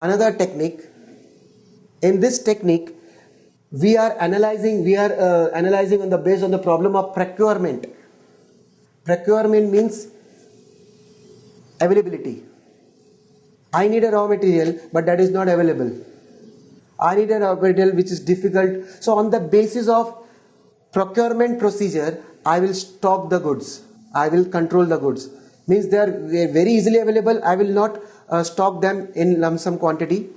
another technique. In this technique, we are analyzing on the based on the problem of procurement. Procurement means availability. I need a raw material, but that is not available. I need a raw material which is difficult. So on the basis of procurement procedure, I will stock the goods. I will control the goods. Means they are very easily available. I will not stock them in lump sum quantity.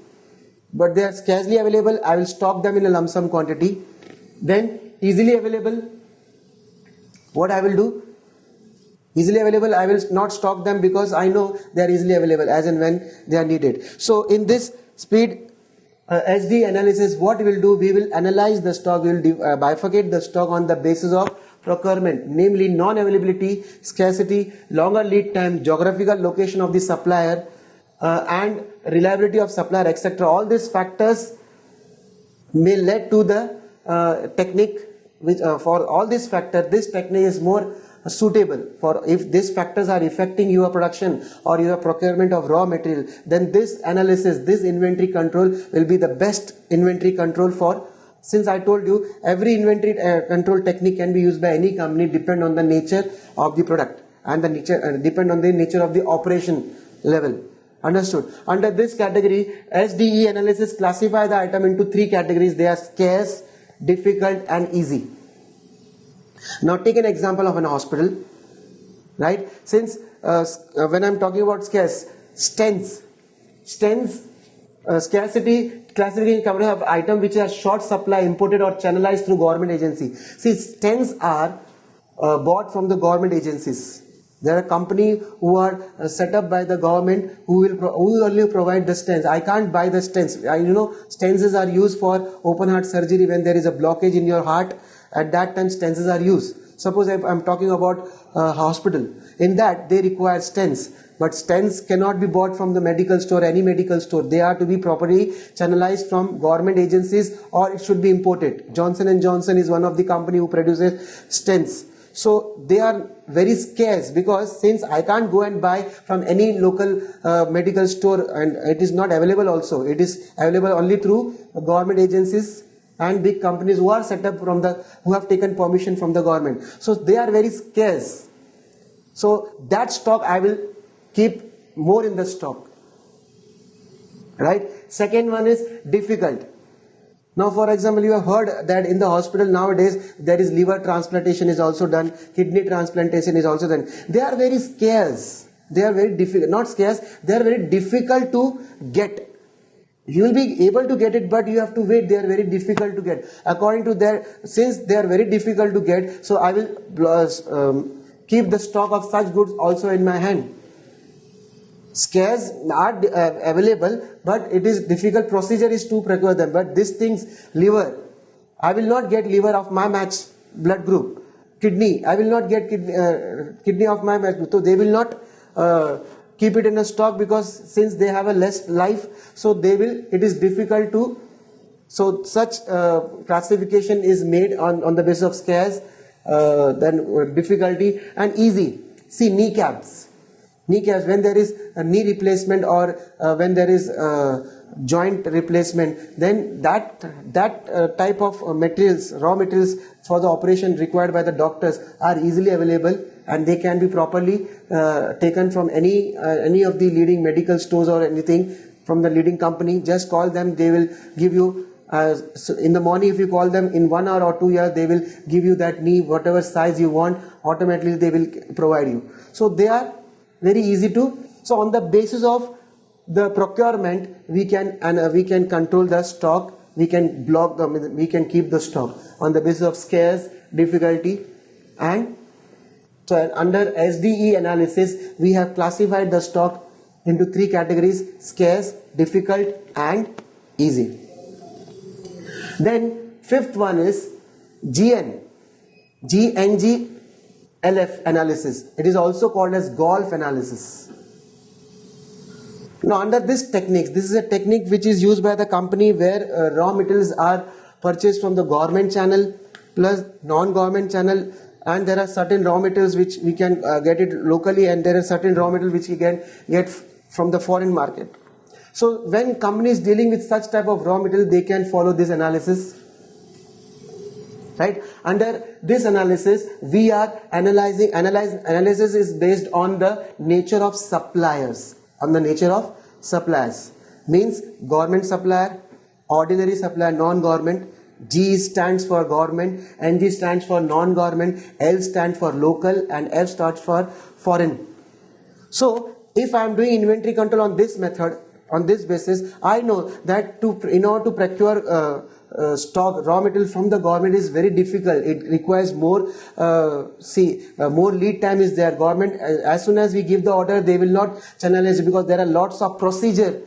But they are scarcely available. I will stock them in a lump sum quantity. Then easily available. What I will do? Easily available, I will not stock them because I know they are easily available as and when they are needed. So in this speed SD analysis, what we will do, we will analyze the stock, we will bifurcate the stock on the basis of procurement, namely non-availability, scarcity, longer lead time, geographical location of the supplier, and reliability of supplier, etc. All these factors may lead to the technique which for all these factors, this technique is more suitable for if these factors are affecting your production or your procurement of raw material, then this analysis, this inventory control will be the best inventory control for. Since I told you every inventory control technique can be used by any company, depend on the nature of the product and the nature depend on the nature of the operation level. Understood? Under this category, SDE analysis classify the item into three categories. They are scarce, difficult and easy. Now take an example of an hospital, right? Since when I'm talking about scarce, stents, scarcity classification covering of item which are short supply, imported or channelized through government agency. See, stents are bought from the government agencies. There are companies who are set up by the government who will only provide the stents. I can't buy the stents. Stents are used for open heart surgery when there is a blockage in your heart. At that time, stents are used. Suppose I'm talking about a hospital. In that, they require stents. But stents cannot be bought from the medical store, any medical store. They are to be properly channelized from government agencies or it should be imported. Johnson & Johnson is one of the company who produces stents. So they are very scarce because since I can't go and buy from any local medical store and it is not available also. It is available only through government agencies and big companies who are set up who have taken permission from the government. So they are very scarce. So that stock I will keep more in the stock. Right? Second one is difficult. Now for example, you have heard that in the hospital nowadays there is liver transplantation is also done, kidney transplantation is also done. They are very scarce. They are very difficult, not scarce, they are very difficult to get. You will be able to get it, but you have to wait. They are very difficult to get. According to since they are very difficult to get, so I will keep the stock of such goods also in my hand. Scarce are available, but it is difficult. Procedure is to procure them. But these things, liver, I will not get liver of my match blood group. Kidney, I will not get kidney of my match group. So they will not keep it in a stock because since they have a less life, so it is difficult to, so such classification is made on the basis of scarce, then difficulty and easy. See, kneecaps, when there is a knee replacement or when there is joint replacement, then that type of materials, raw materials for the operation required by the doctors are easily available and they can be properly taken from any of the leading medical stores or anything from the leading company. Just call them, they will give you so in the morning. If you call them, in 1 hour or 2 hours they will give you that knee, whatever size you want, automatically they will provide you. So they are very easy to. So on the basis of the procurement, we can control the stock, we can block them, we can keep the stock on the basis of scarce, difficulty and so under SDE analysis we have classified the stock into three categories: scarce, difficult and easy. Then fifth one is GNG LF analysis. It is also called as golf analysis. Now under this technique, this is a technique which is used by the company where raw materials are purchased from the government channel plus non-government channel, and there are certain raw materials which we can get it locally and there are certain raw materials which we can get from the foreign market. So when company is dealing with such type of raw material, they can follow this analysis. Right? Under this analysis, we are analysis is based on the nature of suppliers. On the nature of suppliers. Means government supplier, ordinary supplier, non-government. G stands for government, NG stands for non-government, L stands for local, and F stands for foreign. So if I am doing inventory control on this method, on this basis, I know that in order to procure stock raw material from the government is very difficult. It requires more more lead time is there. Government, as soon as we give the order, they will not channelize it because there are lots of procedure.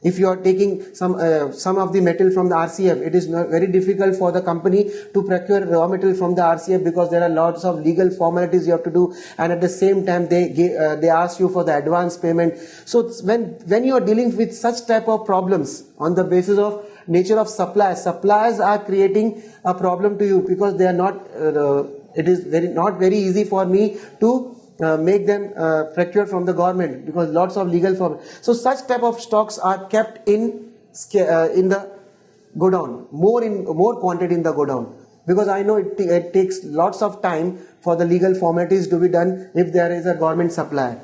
If you are taking some of the material from the RCF, it is very difficult for the company to procure raw material from the RCF because there are lots of legal formalities you have to do, and at the same time they ask you for the advance payment. So when you are dealing with such type of problems on the basis of nature of suppliers are creating a problem to you because they are not. It is not very easy for me to make them procure from the government because lots of legal form. So such type of stocks are kept in the godown, more quantity in the godown, because I know it takes lots of time for the legal formalities to be done if there is a government supplier.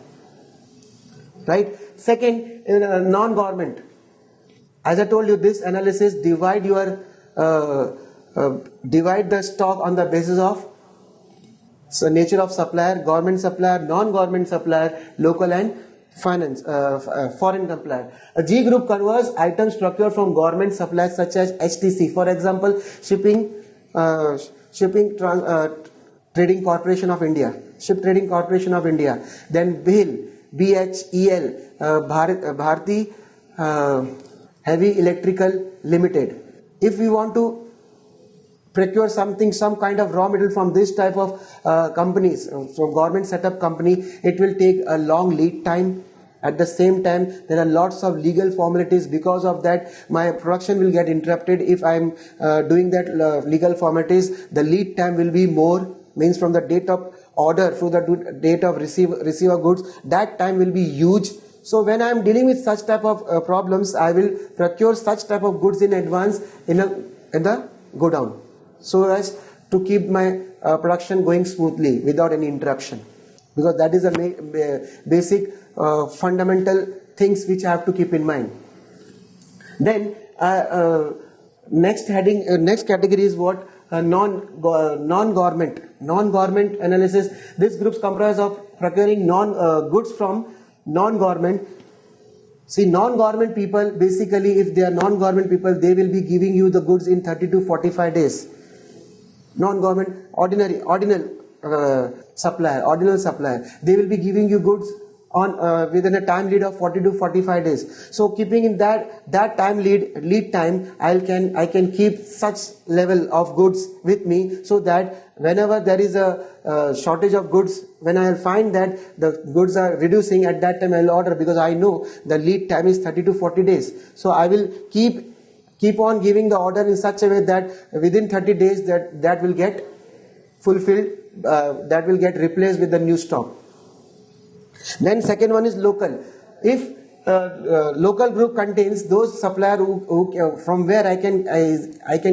Right? Second, non-government. As I told you, this analysis divide the stock on the basis of nature of supplier, government supplier, non-government supplier, local and foreign supplier. A G group covers items procured from government suppliers such as HTC, for example, Trading Corporation of India, Ship Trading Corporation of India. Then BHEL, BHEL, Bharti Heavy Electrical Limited. If we want to procure some kind of raw material from this type of companies, from government setup company, it will take a long lead time. At the same time, there are lots of legal formalities. Because of that, my production will get interrupted. If I am doing that legal formalities, the lead time will be more, means from the date of order to the date of receive of goods, that time will be huge. So when I am dealing with such type of problems, I will procure such type of goods in advance in the godown, so as to keep my production going smoothly without any interruption, because that is a basic fundamental things which I have to keep in mind. Then next category is what? Non-government analysis. This group comprises of procuring goods from non-government. See, non-government people, basically if they are non-government people, they will be giving you the goods in 30 to 45 days. Non-government, ordinal supplier, they will be giving you goods on within a time lead of 40 to 45 days. So keeping in that time lead time, I can keep such level of goods with me, so that whenever there is a shortage of goods, when I find that the goods are reducing, at that time I will order, because I know the lead time is 30 to 40 days. So I will keep on giving the order in such a way that within 30 days that will get fulfilled, that will get replaced with the new stock. Then second one is local. If local group contains those supplier who from where I can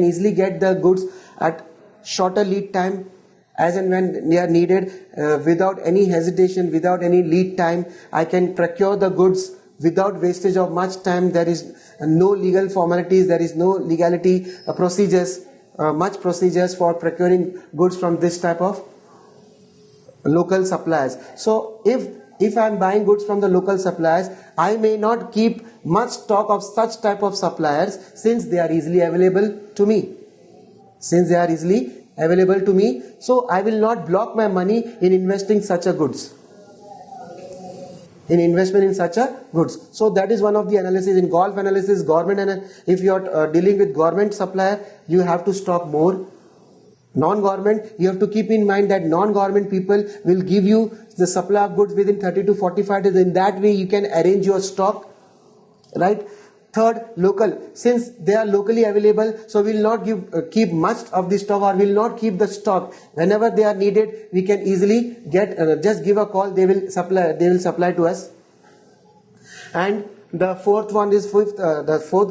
easily get the goods at shorter lead time, as and when they are needed, without any hesitation, without any lead time, I can procure the goods without wastage of much time. There is no legal formalities, there is no legality much procedures for procuring goods from this type of local suppliers. So if I am buying goods from the local suppliers, I may not keep much stock of such type of suppliers, since they are easily available to me. So I will not block my money in investing such a goods. So that is one of the analysis. In golf analysis, if you are dealing with government supplier, you have to stock more. Non-government, you have to keep in mind that non-government people will give you the supply of goods within 30 to 45 days. In that way, you can arrange your stock, right? Third, local. Since they are locally available, so we will not keep much of the stock, or will not keep the stock. Whenever they are needed, we can easily get just give a call. They will supply to us. And The fourth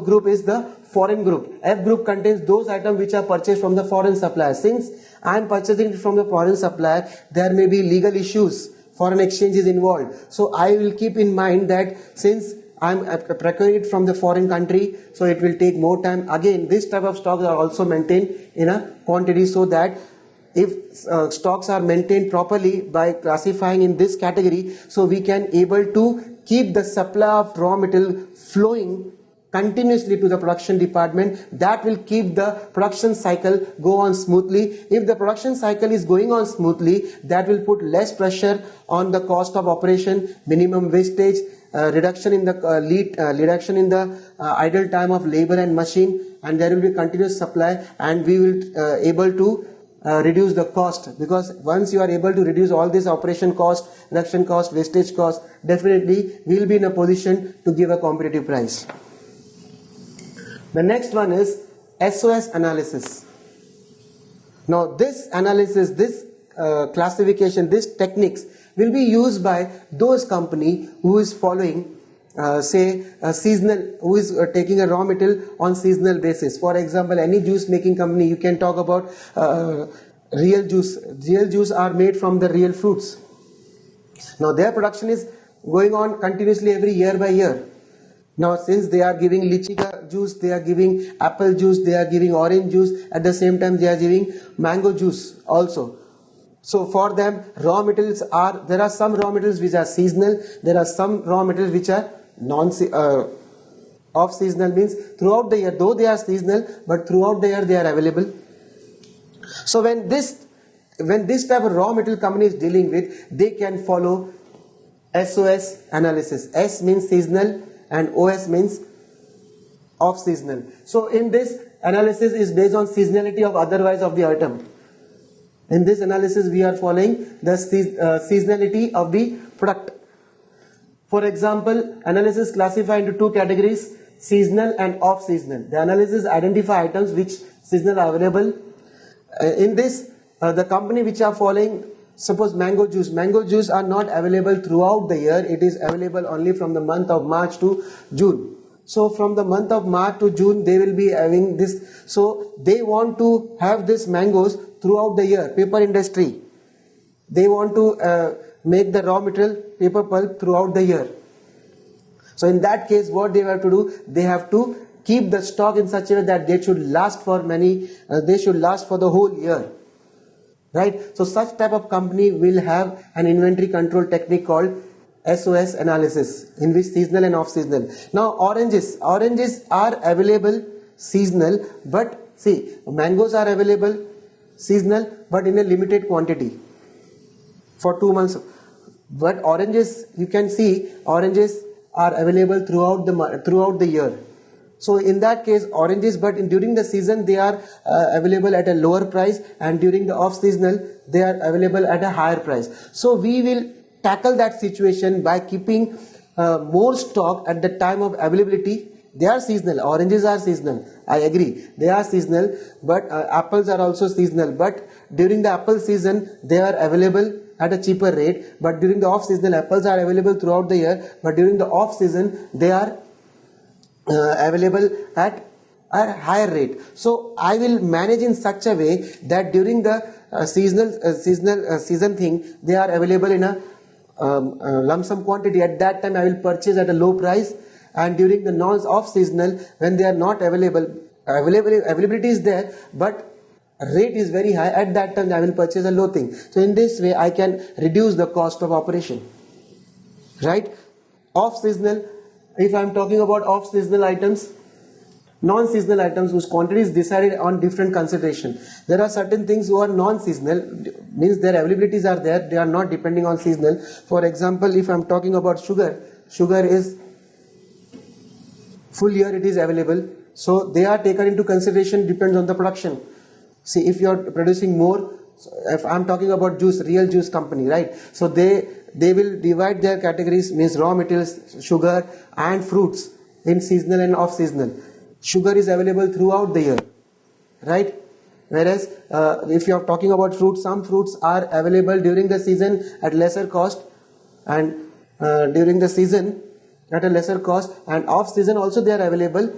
group is the foreign group. F group contains those items which are purchased from the foreign supplier. Since I am purchasing from the foreign supplier, there may be legal issues, foreign exchange is involved. So I will keep in mind that since I am procuring it from the foreign country, so it will take more time. Again, this type of stocks are also maintained in a quantity, so that if stocks are maintained properly by classifying in this category, so we can able to keep the supply of raw material flowing continuously to the production department. That will keep the production cycle go on smoothly. If the production cycle is going on smoothly, that will put less pressure on the cost of operation, minimum wastage, reduction in the reduction in the idle time of labor and machine, and there will be continuous supply, and we will able to reduce the cost, because once you are able to reduce all this operation cost, production cost, wastage cost, definitely we will be in a position to give a competitive price. The next one is SOS analysis. Now this analysis, this classification, this techniques will be used by those company who is following seasonal, who is taking a raw material on seasonal basis. For example, any juice making company, you can talk about real juice. Real juice are made from the real fruits. Now their production is going on continuously every year by year. Now since they are giving lychee juice, they are giving apple juice, they are giving orange juice, at the same time they are giving mango juice also. So for them, raw materials are, there are some raw materials which are seasonal, there are some raw materials which are off seasonal, means throughout the year, though they are seasonal, but throughout the year they are available. So when this type of raw material company is dealing with, they can follow SOS analysis. S means seasonal and OS means off seasonal. So in this analysis is based on seasonality of otherwise of the item. In this analysis we are following the seasonality of the product. For example, analysis classified into two categories, seasonal and off seasonal. The analysis identify items which seasonal are available. In this, the company which are following, suppose mango juice are not available throughout the year, it is available only from the month of March to June. So from the month of March to June they will be having this, so they want to have this mangoes throughout the year. Paper industry, they want to make the raw material paper pulp throughout the year. So in that case what they have to do, they have to keep the stock in such a way that they should last for they should last for the whole year, right? So such type of company will have an inventory control technique called SOS analysis, in which seasonal and off seasonal. Now oranges are available seasonal, but see, mangoes are available seasonal but in a limited quantity for 2 months. But oranges, you can see oranges are available throughout the year. So in that case oranges, but during the season they are available at a lower price, and during the off seasonal they are available at a higher price. So we will tackle that situation by keeping more stock at the time of availability. They are seasonal, oranges are seasonal, I agree, they are seasonal, but apples are also seasonal, but during the apple season they are available at a cheaper rate, but during the off season apples are available throughout the year, but during the off season they are available at a higher rate. So I will manage in such a way that during the season thing they are available in a lump sum quantity. At that time I will purchase at a low price, and during the non-off seasonal, when they are not availability is there but rate is very high, at that time I will purchase a low thing. So in this way I can reduce the cost of operation, right? Off seasonal, if I am talking about off seasonal items, non-seasonal items whose quantity is decided on different consideration. There are certain things who are non-seasonal, means their availabilities are there, they are not depending on seasonal. For example, if I am talking about sugar is full year it is available, so they are taken into consideration, depends on the production. See, if you are producing more, if I am talking about juice, real juice company, right? So they will divide their categories, means raw materials, sugar and fruits, in seasonal and off seasonal. Sugar is available throughout the year, right? Whereas if you are talking about fruits, some fruits are available during the season at lesser cost, and during the season at a lesser cost, and off season also they are available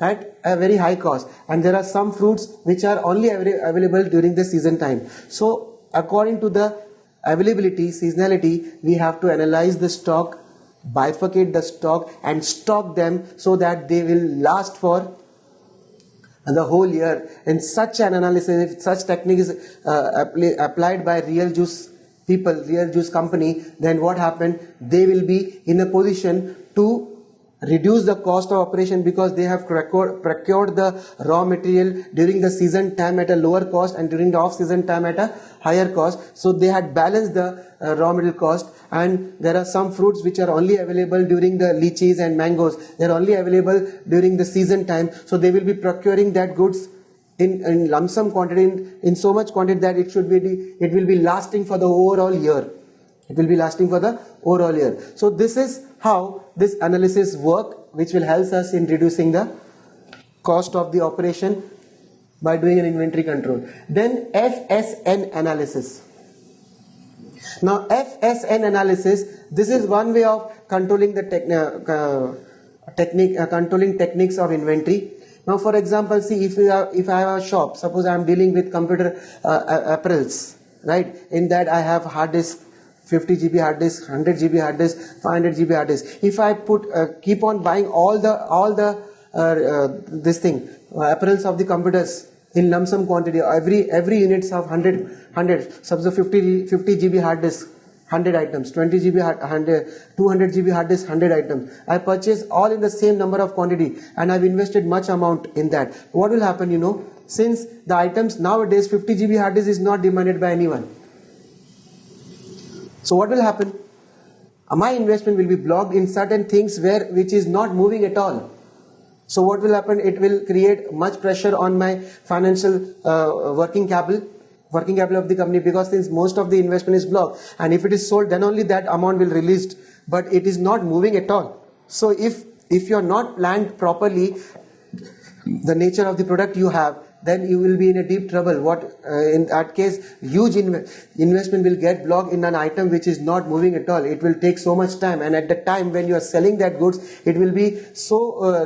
at a very high cost, and there are some fruits which are only available during the season time. So according to the availability, seasonality, we have to analyze the stock, bifurcate the stock and stock them so that they will last for the whole year. In such an analysis, if such technique is applied by real juice people, real juice company, then what happened? They will be in a position to reduce the cost of operation, because they have procured the raw material during the season time at a lower cost and during the off season time at a higher cost. So they had balanced the raw material cost. And there are some fruits which are only available during the lychees and mangoes. They are only available during the season time. So they will be procuring that goods in lump sum quantity, in so much quantity that it will be lasting for the overall year. It will be lasting for the overall year. So this is how this analysis work, which will help us in reducing the cost of the operation by doing an inventory control. Then FSN analysis. Now FSN analysis, this is one way of controlling the controlling techniques of inventory. Now for example, see, if I have a shop, suppose I am dealing with computer apparels, right? In that I have hard disk, 50 GB hard disk, 100 GB hard disk, 500 GB hard disk. If I keep on buying all the apparels of the computers in lump sum quantity, every units of 100, suppose 50 GB hard disk, 100 items, 20 GB 200 GB hard disk, 100 items. I purchase all in the same number of quantity, and I've invested much amount in that. What will happen, since the items nowadays 50 GB hard disk is not demanded by anyone. So what will happen? My investment will be blocked in certain things which is not moving at all. So what will happen? It will create much pressure on my financial working capital of the company, because since most of the investment is blocked, and if it is sold, then only that amount will released, but it is not moving at all. So if you are not planned properly the nature of the product you have, then you will be in a deep trouble. In that case, huge investment will get blocked in an item which is not moving at all. It will take so much time, and at the time when you are selling that goods, it will be so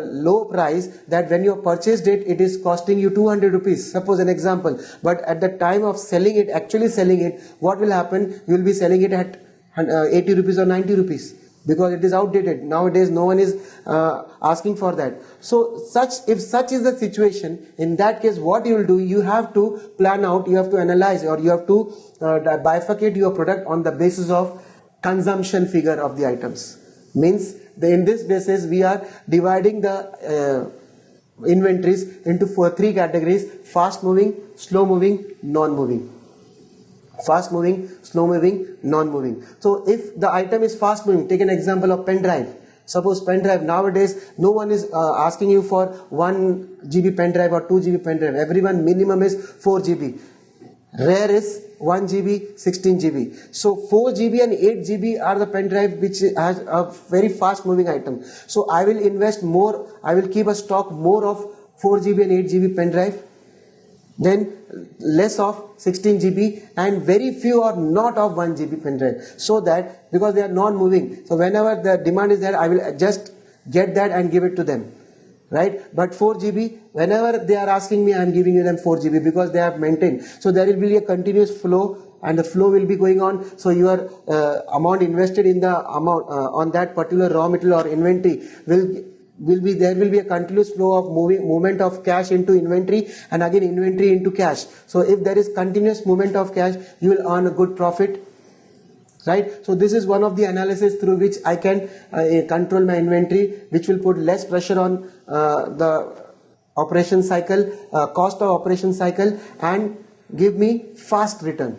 low price that when you have purchased it, it is costing you 200 rupees, suppose an example. But at the time of actually selling it, what will happen? You will be selling it at 80 rupees or 90 rupees. Because it is outdated. Nowadays no one is asking for that. So if such is the situation, in that case what you will do, you have to plan out, you have to analyze, or you have to bifurcate your product on the basis of consumption figure of the items. Means in this basis we are dividing the inventories into three categories: fast moving, slow moving, non-moving. Fast moving, slow moving, non-moving. So if the item is fast moving, take an example of pen drive. Suppose pen drive, nowadays no one is asking you for 1 GB pen drive or 2 GB pen drive. Everyone minimum is 4 GB. Rare is 1 GB, 16 GB. So 4 GB and 8 GB are the pen drive which has a very fast moving item. So I will invest more, I will keep a stock more of 4 GB and 8 GB pen drive, then less of 16 GB, and very few or not of 1 GB pen drive, so that because they are non-moving, so whenever the demand is there, I will just get that and give it to them, right? But 4 GB, whenever they are asking me, I am giving you them 4 GB because they have maintained. So there will be a continuous flow, and the flow will be going on. So your amount invested in the amount on that particular raw material or inventory will be a continuous flow of movement of cash into inventory, and again inventory into cash. So if there is continuous movement of cash, you will earn a good profit, right? So this is one of the analysis through which I can control my inventory, which will put less pressure on the operation cycle, cost of operation cycle, and give me fast return.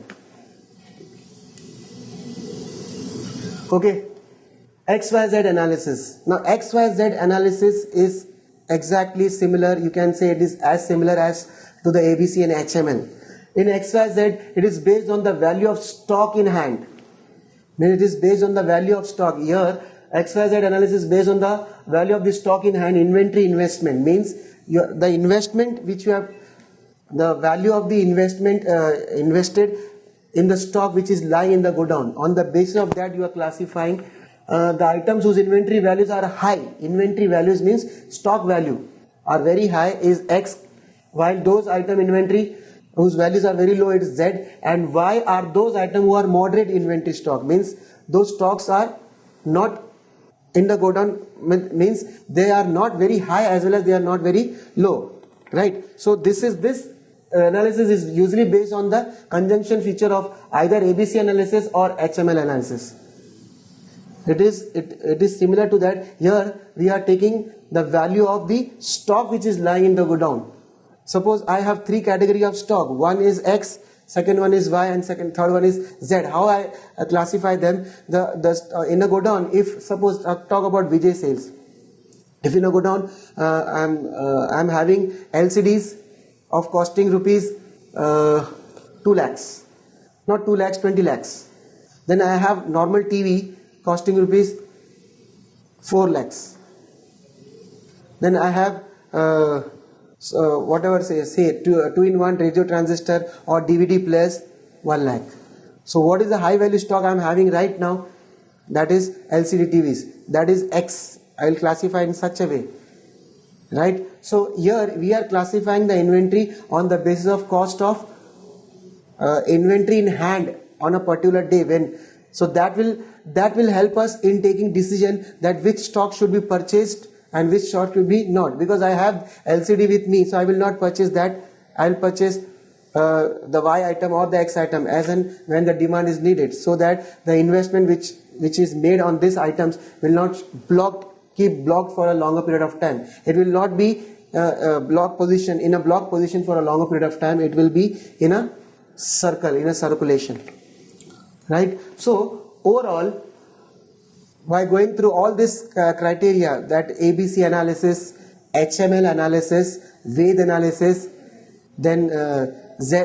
Okay. XYZ analysis. Now XYZ analysis is exactly similar. You can say it is as similar as to the ABC and HML. In XYZ, it is based on the value of stock in hand. Then it is based on the value of stock. Here, XYZ analysis is based on the value of the stock in hand. Inventory investment means the investment which you have, the value of the investment invested in the stock which is lying in the godown. On the basis of that, you are classifying the items whose inventory values are high, inventory values means stock value, are very high is X, while those item inventory whose values are very low, it is Z, and Y are those items who are moderate inventory stock, means those stocks are not in the godown, means they are not very high as well as they are not very low, right? So this analysis is usually based on the conjunction feature of either ABC analysis or HML analysis. It is similar to that. Here we are taking the value of the stock which is lying in the godown. Suppose I have three categories of stock. One is X, second one is Y, and third one is Z. How I classify them? In a godown, if suppose I talk about Vijay sales, if in a godown I'm having LCDs of costing rupees 2 lakhs, not 2 lakhs, 20 lakhs. Then I have normal TV costing rupees 4 lakhs. Then I have whatever say 2-in-1 radio transistor or DVD players 1 lakh. So what is the high value stock I am having right now? That is LCD TVs. That is X. I will classify in such a way, right? So here we are classifying the inventory on the basis of cost of inventory in hand on a particular day. So that will help us in taking decision that which stock should be purchased and which stock should be not, because I have LCD with me, so I will not purchase that. I will purchase the Y item or the X item as and when the demand is needed, so that the investment which is made on these items will not keep blocked for a longer period of time. It will not be block position for a longer period of time. It will be in a circulation, right? So overall, by going through all this criteria, that ABC analysis, HML analysis, Ved analysis, then Z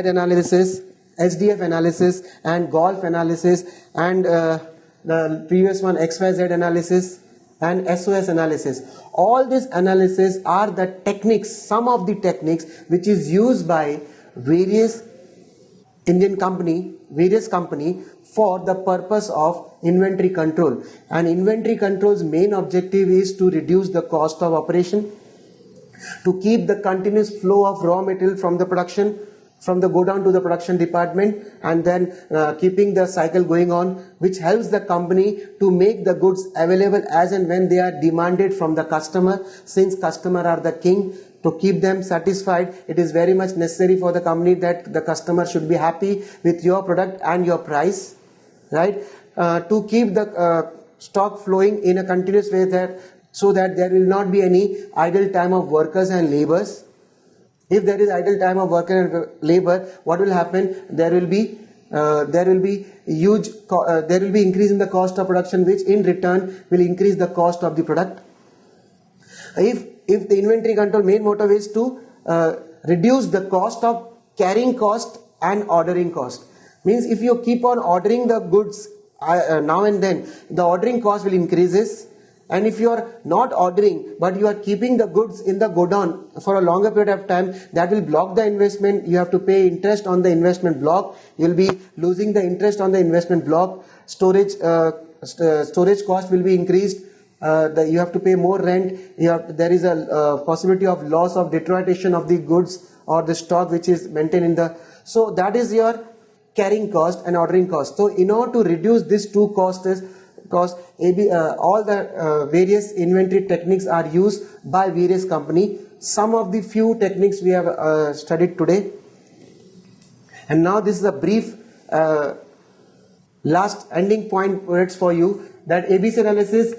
analysis, HDF analysis, and golf analysis, and the previous one XYZ analysis and SOS analysis. All these analysis are the techniques, some of the techniques which is used by various company for the purpose of inventory control. And inventory control's main objective is to reduce the cost of operation, to keep the continuous flow of raw material from the production, from the godown to the production department, and then keeping the cycle going on, which helps the company to make the goods available as and when they are demanded from the customer. Since customer are the king, to keep them satisfied, it is very much necessary for the company that the customer should be happy with your product and your price, right? To keep the stock flowing in a continuous way, so that there will not be any idle time of workers and laborers. If there is idle time of worker and labor, what will happen? There will be increase in the cost of production, which in return will increase the cost of the product. If the inventory control main motive is to reduce the cost of carrying cost and ordering cost, means if you keep on ordering the goods now and then, the ordering cost will increases. And if you are not ordering but you are keeping the goods in the godown for a longer period of time, that will block the investment. You have to pay interest on the investment block. You will be losing the interest on the investment block. Storage cost will be increased. You have to pay more rent. There is a possibility of loss of deterioration of the goods or the stock which is maintained in the. So that is your carrying cost and ordering cost. So in order to reduce these two costs, because all the various inventory techniques are used by various companies. Some of the few techniques we have studied today. And now this is a brief last ending point words for you, that ABC analysis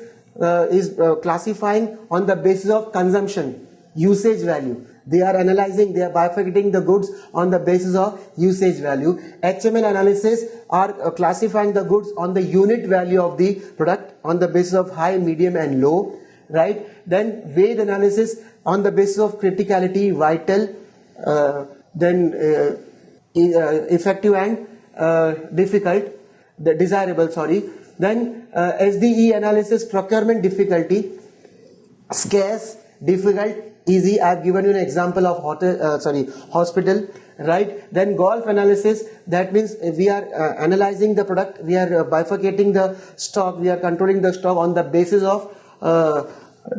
is classifying on the basis of consumption, usage value. They are analyzing, they are bifurcating the goods on the basis of usage value. HML analysis are classifying the goods on the unit value of the product on the basis of high, medium and low, right? Then Ved analysis on the basis of criticality, vital, then effective and desirable. Then SDE analysis, procurement difficulty, scarce, difficult easy. I've given you an example of hospital, right? Then golf analysis, that means we are analyzing the product, we are bifurcating the stock, we are controlling the stock on the basis of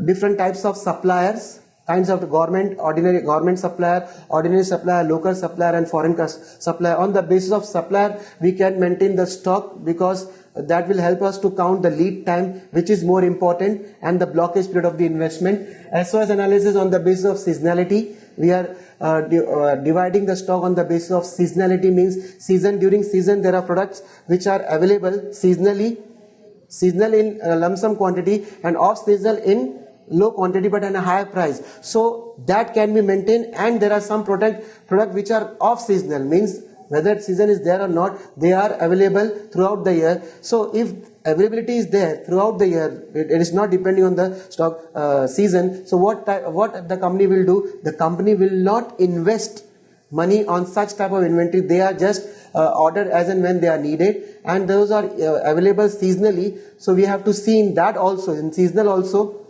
different types of suppliers, kinds of government, ordinary government supplier, ordinary supplier, local supplier, and foreign supplier. On the basis of supplier, we can maintain the stock, because that will help us to count the lead time, which is more important, and the blockage period of the investment. As well as analysis on the basis of seasonality, we are dividing the stock on the basis of seasonality, means season, during season there are products which are available seasonally, seasonal in lump sum quantity, and off seasonal in low quantity but at a higher price. So that can be maintained. And there are some product which are off seasonal, means whether season is there or not, they are available throughout the year. So if availability is there throughout the year, it is not depending on the stock season. So what the company will do? The company will not invest money on such type of inventory. They are just ordered as and when they are needed, and those are available seasonally. So we have to see in that also, in seasonal also,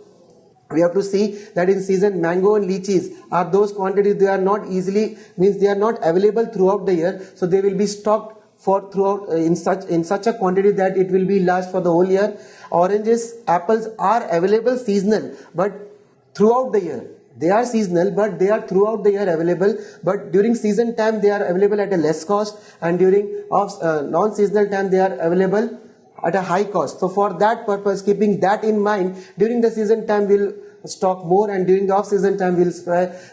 we have to see that in season mango and lychees are those quantities, they are not easily, means they are not available throughout the year, so they will be stocked for throughout in such a quantity that it will be last for the whole year. Oranges, apples are available seasonal but throughout the year. They are seasonal but they are throughout the year available, but during season time they are available at a less cost, and during non-seasonal time they are available at a high cost. So for that purpose, keeping that in mind, during the season time we'll stock more, and during the off season time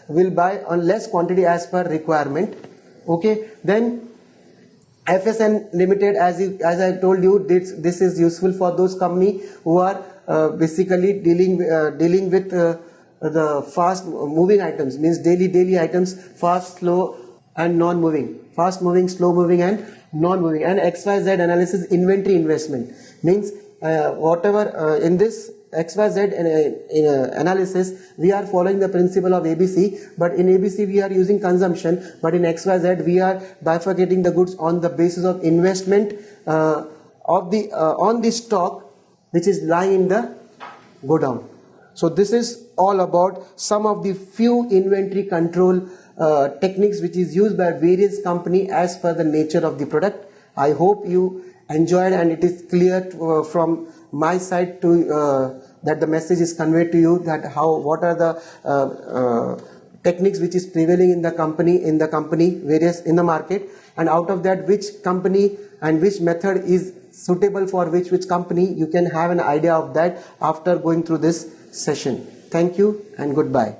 we'll buy on less quantity as per requirement. Okay, then FSN Limited, as I told you, this is useful for those company who are basically dealing with the fast moving items, means daily items, fast, slow and non-moving, fast moving, slow moving and non-moving. And XYZ analysis, inventory investment, means whatever in this XYZ analysis we are following the principle of ABC, but in ABC we are using consumption, but in XYZ we are bifurcating the goods on the basis of investment on the stock which is lying in the godown. So this is all about some of the few inventory control techniques which is used by various company as per the nature of the product. I hope you enjoyed, and it is clear from my side to that the message is conveyed to you, that what are the techniques which is prevailing in the company various in the market, and out of that which company and which method is suitable for which company. You can have an idea of that after going through this session. Thank you and goodbye.